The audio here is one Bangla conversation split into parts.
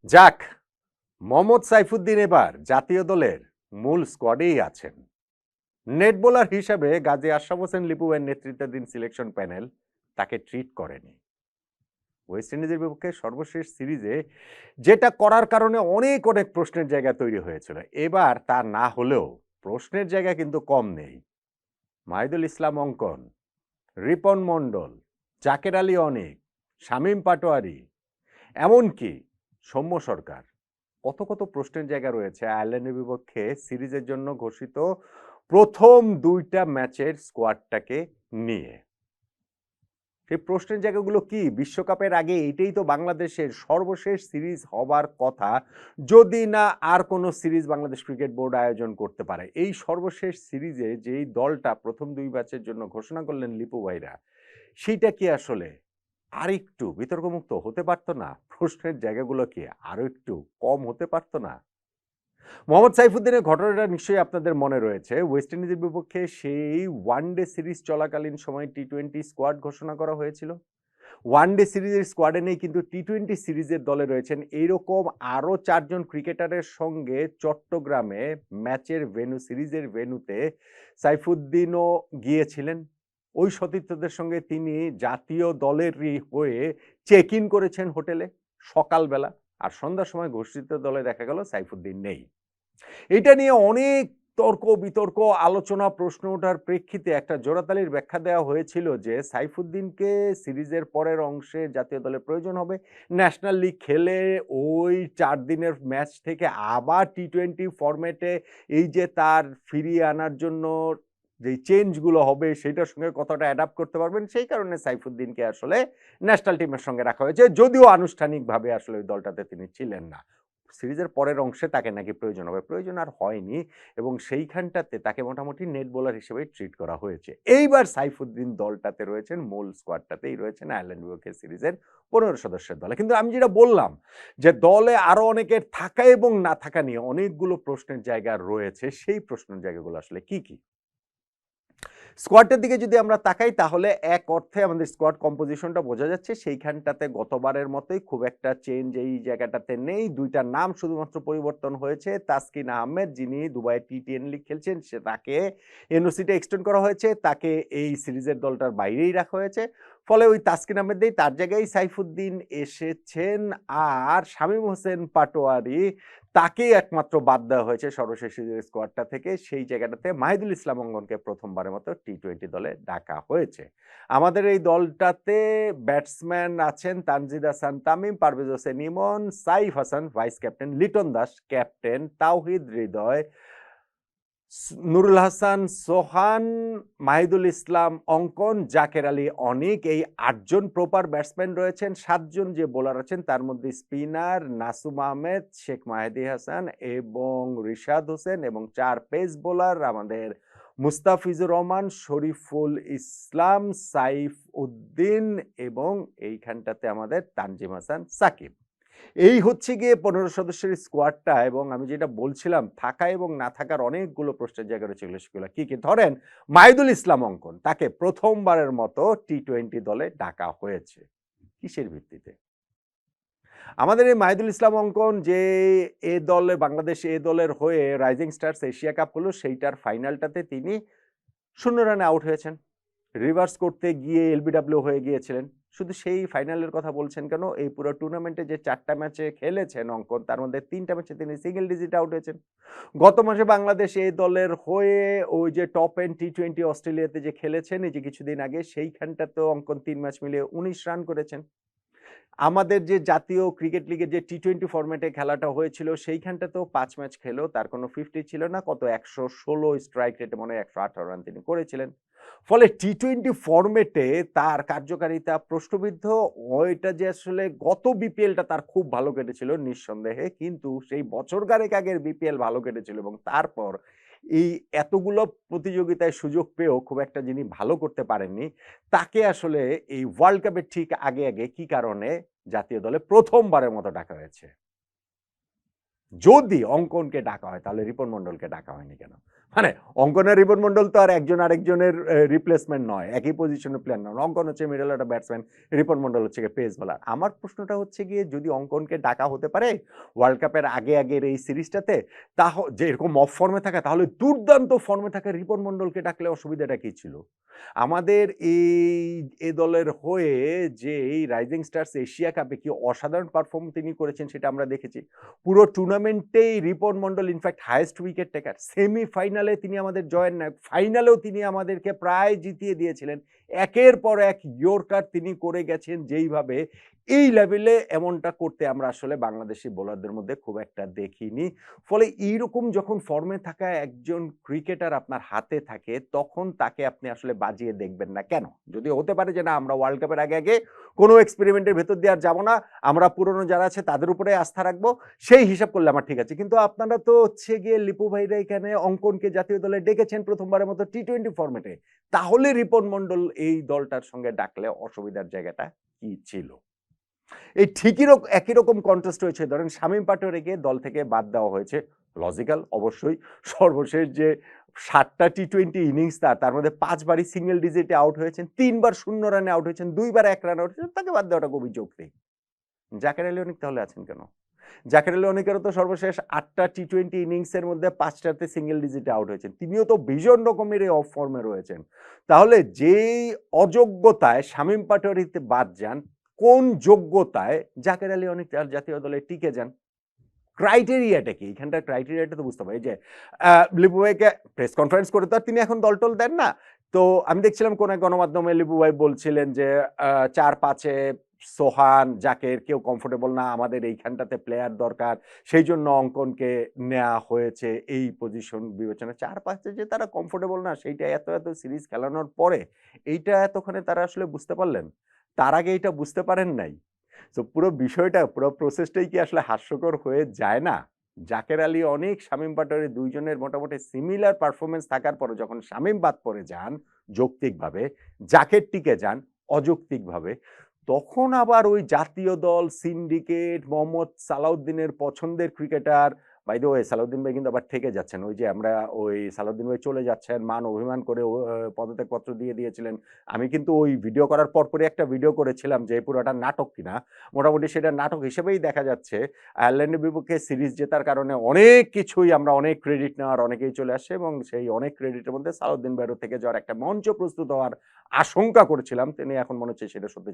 যাক, মোহাম্মদ সাইফুদ্দিন এবার জাতীয় দলের মূল স্কোয়াডেই আছেন। নেট বোলার হিসাবে গাজী আশরাফ হোসেন লিপুয়ের নেতৃত্বাধীন সিলেকশন প্যানেল তাকে ট্রিট করেনি। ওয়েস্ট ইন্ডিজের বিপক্ষে সর্বশেষ সিরিজে যেটা করার কারণে অনেক অনেক প্রশ্নের জায়গা তৈরি হয়েছিল, এবার তা না হলেও প্রশ্নের জায়গা কিন্তু কম নেই। মাহিদুল ইসলাম অঙ্কন, রিপন মণ্ডল, জাকের আলী অনিক, শামীম পাটোয়ারি, এমনকি সৌম্য সরকার, কত কত প্রশ্নের জায়গা রয়েছে আয়ারল্যান্ডের বিপক্ষে সিরিজের জন্য ঘোষিত প্রথম দুইটা ম্যাচের স্কোয়াডটাকে নিয়ে। সেই প্রশ্নের জায়গাগুলো কি? বিশ্বকাপের আগে এটাই তো বাংলাদেশের সর্বশেষ সিরিজ হবার কথা, যদি না আর কোনো সিরিজ বাংলাদেশ ক্রিকেট বোর্ড আয়োজন করতে পারে। এই সর্বশেষ সিরিজে যেই দলটা প্রথম দুই ম্যাচের জন্য ঘোষণা করলেন লিপু ভাইরা, সেইটা কি আসলে আরেকটু বিতর্কমুক্ত হতে পারতো না? প্রশ্নের জায়গাগুলো কি আরো একটু কম হতে পারতো না? মোহাম্মদ সাইফুদ্দিনের ঘটনাটা নিশ্চয়ই আপনাদের মনে রয়েছে। ওয়েস্ট ইন্ডিজের বিপক্ষে সেই ওয়ানডে সিরিজ চলাকালীন সময় টি-20 স্কোয়াড ঘোষণা করা হয়েছিল। ওয়ানডে সিরিজের স্কোয়াডে নেই, কিন্তু টি-20 সিরিজের দলে রয়েছেন এইরকম আরও 4 জন ক্রিকেটারের সঙ্গে চট্টগ্রামে ম্যাচের সিরিজের ভেন্যুতে সাইফুদ্দিনও গিয়েছিলেন। ওই সতীর্থদের সঙ্গে তিনি জাতীয় দলেরই হয়ে চেক ইন করেছেন হোটেলে সকালবেলা, আর সন্ধ্যার সময় ঘোষিত দলে দেখা গেল সাইফুদ্দিন নেই। এটা নিয়ে অনেক তর্ক বিতর্ক, আলোচনা, প্রশ্ন ওঠার প্রেক্ষিতে একটা জোড়াতালির ব্যাখ্যা দেওয়া হয়েছিল যে সাইফুদ্দিনকে সিরিজের পরের অংশে জাতীয় দলের প্রয়োজন হবে। ন্যাশনাল লিগ খেলে ওই 4 দিনের ম্যাচ থেকে আবার টি-20 ফরম্যাটে এই যে তার ফিরিয়ে আনার জন্য যে চেঞ্জগুলো হবে সেটার সঙ্গে কতটা অ্যাডাপ্ট করতে পারবেন, সেই কারণে সাইফুদ্দিনকে আসলে ন্যাশনাল টিমের সঙ্গে রাখা হয়েছে, যদিও আনুষ্ঠানিকভাবে আসলে ওই দলটাতে তিনি ছিলেন না। সিরিজের পরের অংশে তাকে নাকি প্রয়োজন হবে, প্রয়োজন আর হয়নি, এবং সেইখানটাতে তাকে মোটামুটি নেট বোলার হিসেবে ট্রিট করা হয়েছে। এইবার সাইফুদ্দিন দলটাতে রয়েছেন, মূল স্কোয়াডটাতেই রয়েছেন আয়ারল্যান্ড বিপক্ষে সিরিজের 15 সদস্যের দলে। কিন্তু আমি যেটা বললাম যে দলে আরো অনেকের থাকা এবং না থাকা নিয়ে অনেকগুলো প্রশ্নের জায়গা রয়েছে, সেই প্রশ্নের জায়গাগুলো আসলে কি কি? স্কোয়াডটার দিকে যদি আমরা তাকাই তাহলে এক অর্থে আমাদের স্কোয়াড কম্পোজিশনটা বোঝা যাচ্ছে সেইখানটাতে গতবারের মতোই খুব একটা চেঞ্জ এই জায়গাটাতে নেই। দুইটা নাম শুধুমাত্র পরিবর্তন হয়েছে। তাসকিন আহমেদ, যিনি দুবাই টি-10 লিগ খেলছেন, সে তাকে এনওসিটা এক্সটেন্ড করা হয়েছে, তাকে এই সিরিজের দলটার বাইরেই রাখা হয়েছে। ফলে ওই তাসকিন আহমেদেই তার জায়গায় সাইফুদ্দিন এসেছেন। আর শামীম হোসেন পাটোয়ারি, তাকেই একমাত্র বাদ দেওয়া হয়েছে সর্বশেষ সিরিজের স্কোয়াডটা থেকে। সেই জায়গাটাতে মাহিদুল ইসলাম অঙ্গনকে প্রথমবারের মতো টি-20 দলে ডাকা হয়েছে। আমাদের এই দলটাতে ব্যাটসম্যান আছেন Tanzid Hasan Tamim, Parvez Hossain Emon, Saif Hasan vice captain, Liton Das captain, Towhid Hridoy, Nurul Hasan সোহান, মাহিদুল ইসলাম অঙ্কন, জাকের আলী অনিক, এই 8 জন প্রপার ব্যাটসম্যান রয়েছেন। 7 জন যে বোলার আছেন তার মধ্যে স্পিনার নাসুম আহমেদ, শেখ মাহেদী হাসান এবং রিশাদ হোসেন, এবং 4 পেস বোলার আমাদের মুস্তাফিজুর রহমান, শরীফুল ইসলাম, সাইফ উদ্দিন এবং এইখানটাতে আমাদের তানজিম হাসান সাকিব। এই হচ্ছে গিয়ে 15 সদস্যের স্কোয়াডটা। এবং আমি যেটা বলছিলাম থাকা এবং না থাকার অনেকগুলো প্রশ্নের জায়গা রয়েছে, সেগুলো কি কি? ধরেন মাহিদুল ইসলাম অঙ্কন, তাকে প্রথমবারের মতো টি-20 দলে ডাকা হয়েছে কিসের ভিত্তিতে? আমাদের এই মাহিদুল ইসলাম অঙ্কন যে এ দলে, বাংলাদেশ এ দলের হয়ে রাইজিং স্টার্স এশিয়া কাপ হলো, সেইটার ফাইনালটাতে তিনি 0 রানে আউট হয়েছেন। রিভার্স করতে গিয়ে এলবিডব্লিউ হয়ে গিয়েছিলেন। শুধু সেই ফাইনালের কথা বলছেন কেন, এই পুরো টুর্নামেন্টে যে 4টা ম্যাচে খেলেছেন অঙ্কন, তার মধ্যে 3টা ম্যাচে তিনি সিঙ্গেল ডিজিট আউট হয়েছেন। গত মাসে বাংলাদেশ এই দলের হয়ে ওই যে টপ এন্ড টি-20 অস্ট্রেলিয়াতে যে খেলেছেন এই যে কিছুদিন আগে, সেইখানটাতেও অঙ্কন 3 ম্যাচ মিলিয়ে 19 রান করেছেন। আমাদের যে জাতীয় ক্রিকেট লিগের যে টি-20 ফরম্যাটে খেলাটা হয়েছিল, সেইখানটাতেও 5 ম্যাচ খেলেও তার কোনো 50 ছিল না। কত 116 স্ট্রাইক রেটে মনে হয় 118 রান তিনি করেছিলেন। ফলে টি-20 ফরম্যাটে তার কার্যকারিতা প্রশ্নবিদ্ধ। ওইটা যে আসলে গত বিপিএলটা তার খুব ভালো কেটেছিল নিঃসন্দেহে, কিন্তু সেই বছর খানেক আগের বিপিএল ভালো কেটেছিল, এবং তারপর এই এতগুলো প্রতিযোগিতায় সুযোগ পেয়েও খুব একটা যিনি ভালো করতে পারেননি, তাকে আসলে এই ওয়ার্ল্ড কাপের ঠিক আগে আগে কি কারণে জাতীয় দলে প্রথমবারের মতো ডাকা হয়েছে? যদি অঙ্কনকে ডাকা হয় তাহলে রিপন মন্ডলকে ডাকা হয়নি কেন? মানে অঙ্কনের রিপন মন্ডল তো আর একজন আরেকজনের রিপ্লেসমেন্ট নয়, একই পজিশনের প্লেয়ার নয়। অঙ্কন হচ্ছে middle order batsman, Ripon Mondal হচ্ছে গিয়ে পেস বোলার। আমার প্রশ্নটা হচ্ছে গিয়ে যদি অঙ্কনকে ডাকা হতে পারে ওয়ার্ল্ড কাপের আগের এই সিরিজটাতে, যে এরকম অফ ফর্মে থাকা, তাহলে দুর্দান্ত ফর্মে থাকা রিপন মন্ডলকে ডাকলে অসুবিধাটা কি ছিল? আমাদের এ দলের হয়ে যে এই রাইজিং স্টারস এশিয়া কাপে কি অসাধারণ পারফর্ম তিনি করেছেন সেটা আমরা দেখেছি। পুরো টুর্নামেন্টেই Ripon Mondal in fact highest wicket taker. সেমিফাইনালে তিনি আমাদের জয়ের নায়ক, ফাইনালেও তিনি আমাদেরকে প্রায় জিতিয়ে দিয়েছিলেন। একের পর এক ইয়র্কার তিনি করে গেছেন যেইভাবে, এই লেভেলে এমনটা করতে আমরা আসলে বাংলাদেশি বোলারদের মধ্যে খুব একটা দেখিনি। ফলে এইরকম যখন ফর্মে থাকা একজন ক্রিকেটার আপনার হাতে থাকে তখন তাকে আপনি আসলে বাজিয়ে দেখবেন না কেন? যদি হতে পারে যে না আমরা ওয়ার্ল্ড কাপের আগে কোনো এক্সপেরিমেন্টের ভেতর দিয়ে আর যাবো না, আমরা পুরনো যারা আছে তাদের উপরে আস্থা রাখবো, সেই হিসাব করলে আমার ঠিক আছে। কিন্তু আপনারা তো হচ্ছে গিয়ে লিপু ভাইরা এখানে অঙ্কনকে জাতীয় দলে ডেকেছেন প্রথমবারের মতো টি-20 ফরম্যাটে। তাহলে রিপন মন্ডল এই দলটার সঙ্গে ডাকলে অসুবিধার জায়গাটা কি ছিল? এই একই রকম কন্টেস্ট হয়েছে, ধরেন শামীম পাটোয়ারিকে দল থেকে বাদ দেওয়া হয়েছে, লজিক্যাল অবশ্যই। সর্বশেষ যে 7টা টি-20 ইনিংস তার মধ্যে 5 বারই সিঙ্গেল ডিজিটে আউট হয়েছেন, 3 বার 0 রানে আউট হয়েছেন, 2 বার 1 রানে আউট হয়েছেন, তাকে বাদ দেওয়াটা খুবই যৌক্তিক। জাকের আলী অনেক তাহলে আছেন কেন? জাকের আলী অনেকেরও তো সর্বশেষ 8টা টি-20 ইনিংসের মধ্যে 5টাতে সিঙ্গেল ডিজিটে আউট হয়েছেন, তিনিও তো ভীষণ রকমের অফ ফর্মে রয়েছেন। তাহলে যেই অযোগ্যতায় শামীম পাটোয়ারিতে বাদ যান, কোন যোগ্যতায় জাকের আলী অনেক জাতীয় দলে টিকে যান? ক্রাইটেরিয়াটা কি? এখানটার ক্রাইটেরিয়াটা তো বুঝতে হবে। এই যে লিপু ভাইকে প্রেস কনফারেন্স করে তো আর তিনি এখন দল-টল দেন না। তো আমি দেখছিলাম কোন এক গণমাধ্যমে লিপু ভাই বলছিলেন যে 4-5 এ সোহান, জাকের কেউ কমফোর্টেবল না, আমাদের এইখানটাতে প্লেয়ার দরকার। সেইজন্য অঙ্কনকে নেয়া হয়েছে এই পজিশন বিবেচনায়। 4-5 এ যে তারা কমফোর্টেবল না সেইটা এত সিরিজ খেলানোর পরে এইটা এতক্ষণে তারা আসলে বুঝতে পারলেন? তার আগে এইটা বুঝতে পারেন নাই? সো পুরো বিষয়টা, পুরো প্রসেসটাই কি আসলে হাস্যকর হয়ে যায় না? জাকের আলী অনেক, শামীম পাটোয়ারি 2 জনের মোটামুটি সিমিলার পারফরম্যান্স থাকার পরে যখন শামীম বাদ পড়ে যান যৌক্তিকভাবে, জাকের টিকে যান অযৌক্তিকভাবে, তখন আবার ওই জাতীয় দল, সিন্ডিকেট, মোহাম্মদ সালাউদ্দিনের পছন্দের cricketer, by the way Salauddin ভাই কিন্তু আবার থেকে যাচ্ছেন। ওই যে আমরা ওই সালাউদ্দিন ভাই চলে যাচ্ছেন, মান অভিমান করে পদত্যাগপত্র দিয়ে দিয়েছিলেন। আমি কিন্তু ওই ভিডিও করার পরপরই একটা ভিডিও করেছিলাম যে পুরোটা নাটক কিনা। মোটামুটি সেটা নাটক হিসেবেই দেখা যাচ্ছে। আয়ারল্যান্ডের বিপক্ষে সিরিজ জেতার কারণে অনেক কিছুই আমরা অনেক ক্রেডিট নেওয়ার অনেকেই চলে আসছে এবং সেই অনেক ক্রেডিটের মধ্যে সালাউদ্দিন ভাইয়েরও থেকে যাওয়ার একটা মঞ্চ প্রস্তুত হওয়ার আশঙ্কা করেছিলাম। তিনি এখন মনে হচ্ছে সেটা সত্যি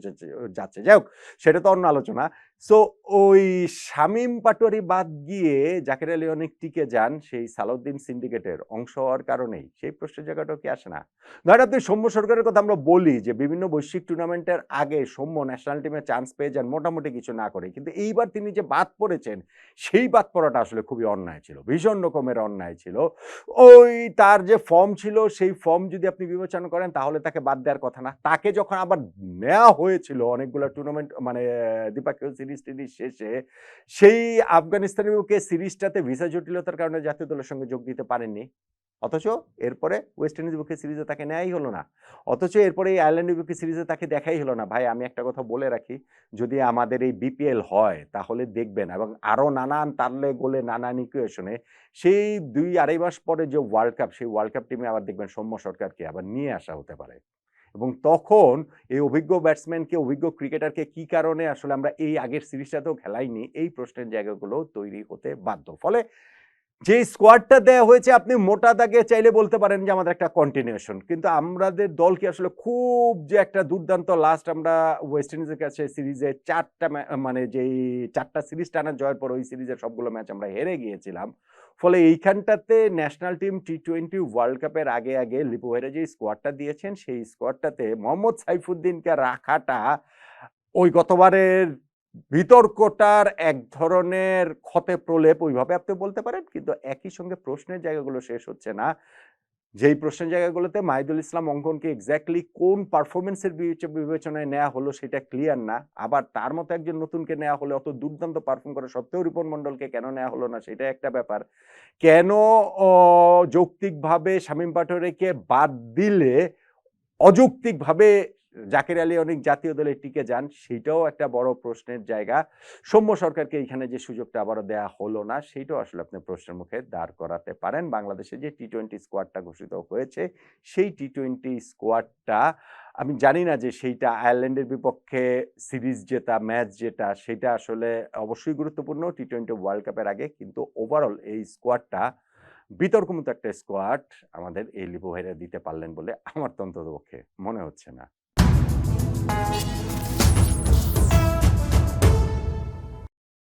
যাচ্ছে। যাই হোক, সেটা তো অন্য আলোচনা। সো ওই শামীম পাটোয়ারি বাদ গিয়ে জাকের আলী অনেক টিকে যান সেই সালাউদ্দিন সিন্ডিকেটের অংশ হওয়ার কারণেই। সেই প্রশ্নের জায়গাটাও কি আসে না? ধরেন আপনি সৌম্য সরকারের কথা আমরা বলি যে বিভিন্ন বৈশ্বিক টুর্নামেন্টের আগে সৌম্য ন্যাশনাল টিমে চান্স পেয়ে যান মোটামুটি কিছু না করে, কিন্তু এইবার তিনি যে বাদ পড়েছেন সেই বাদ পড়াটা আসলে খুবই অন্যায় ছিল, ভীষণ রকমের অন্যায় ছিল। ওই তার যে ফর্ম ছিল সেই ফর্ম যদি আপনি বিবেচনা করেন তাহলে তাকে বাদ দেওয়ার কথা না। তাকে যখন আবার নেওয়া হয়েছিল অনেকগুলো টুর্নামেন্ট মানে দ্বিপাক্ষিক সিরিজ টিরিজ শেষে, সেই আফগানিস্তানের বিপক্ষে সিরিজটাতে ভিসা জটিলতার কারণে জাতীয় দলের সঙ্গে যোগ দিতে পারেননি। অথচ এরপরে ওয়েস্ট ইন্ডিজ বিপক্ষে সিরিজে তাকে নেয়াই হলো না। অথচ এরপরে এই আয়ারল্যান্ডের বিপক্ষে সিরিজে তাকে দেখাই হলো না। ভাই আমি একটা কথা বলে রাখি, যদি আমাদের এই বিপিএল হয় তাহলে দেখবেন, এবং আরো নানান তারলে গোলে নানান ইকুয়েশনে সেই 2-2.5 মাস পরে যে ওয়ার্ল্ড কাপ, সেই ওয়ার্ল্ড কাপ টিমে আবার দেখবেন সৌম্য সরকারকে আবার নিয়ে আসা হতে পারে। এবং তখন এই অভিজ্ঞ ব্যাটসম্যানকে, অভিজ্ঞ ক্রিকেটারকে কি কারণে আসলে আমরা এই আগের সিরিজটাতেও খেলাইনি, এই প্রশ্নের জায়গাগুলো তৈরি হতে বাধ্য। ফলে যে স্কোয়াডটা দেয়া হয়েছে আপনি মোটা দাগে চাইলে বলতে পারেন যে আমাদের একটা কন্টিনিউশন, কিন্তু আমাদের দল কি আসলে খুব যে একটা দুর্দান্ত, লাস্ট আমরা ওয়েস্ট ইন্ডিজের কাছে সিরিজে 4টা মানে যেই 4টা সিরিজ টানা জয়ের পর ওই সিরিজের সবগুলো ম্যাচ আমরা হেরে গিয়েছিলাম। ফলে এইখানটাতে ন্যাশনাল টিম টি-20 ওয়ার্ল্ড কাপের আগে লিপু ভাইরা যে স্কোয়াডটা দিয়েছেন সেই স্কোয়াডটাতে মোহাম্মদ সাইফুদ্দিনকে রাখাটা ওই গতবারের বিতর্কটার এক ধরনের ক্ষতে প্রলেপ ওইভাবে আপনি বলতে পারেন, কিন্তু একই সঙ্গে প্রশ্নের জায়গাগুলো শেষ হচ্ছে না। যেই প্রশ্নের জায়গাগুলোতে মাহিদুল ইসলাম অঙ্কনকে এক্স্যাক্টলি কোন পারফরমেন্সের বিবেচনায় নেওয়া হলো সেটা ক্লিয়ার না। আবার তার মতো একজন নতুনকে নেওয়া হলে অত দুর্দান্ত পারফর্ম করা সত্ত্বেও রিপন মন্ডলকে কেন নেওয়া হলো না সেটা একটা ব্যাপার। কেন যৌক্তিকভাবে শামীম পাটোয়ারিকে বাদ দিলে অযৌক্তিকভাবে জাকের আলী অনেক জাতীয় দলে টিকে যান, সেইটাও একটা বড় প্রশ্নের জায়গা। সৌম্য সরকারকে এইখানে যে সুযোগটা আবারও দেয়া হলো না, সেইটাও আসলে আপনি প্রশ্নের মুখে দাঁড় করাতে পারেন। বাংলাদেশে যে টি-20 স্কোয়াডটা ঘোষিত হয়েছে, সেই টি-20 স্কোয়াডটা আমি জানি না যে সেইটা আয়ারল্যান্ডের বিপক্ষে সিরিজ জেতা, ম্যাচ জেতা সেইটা আসলে অবশ্যই গুরুত্বপূর্ণ টি-20 ওয়ার্ল্ড কাপের আগে। কিন্তু ওভারঅল এই স্কোয়াডটা বিতর্কমূলক একটা স্কোয়াড আমাদের এই লিপু ভাইরা দিতে পারলেন বলে আমার তো অন্ততপক্ষে মনে হচ্ছে না।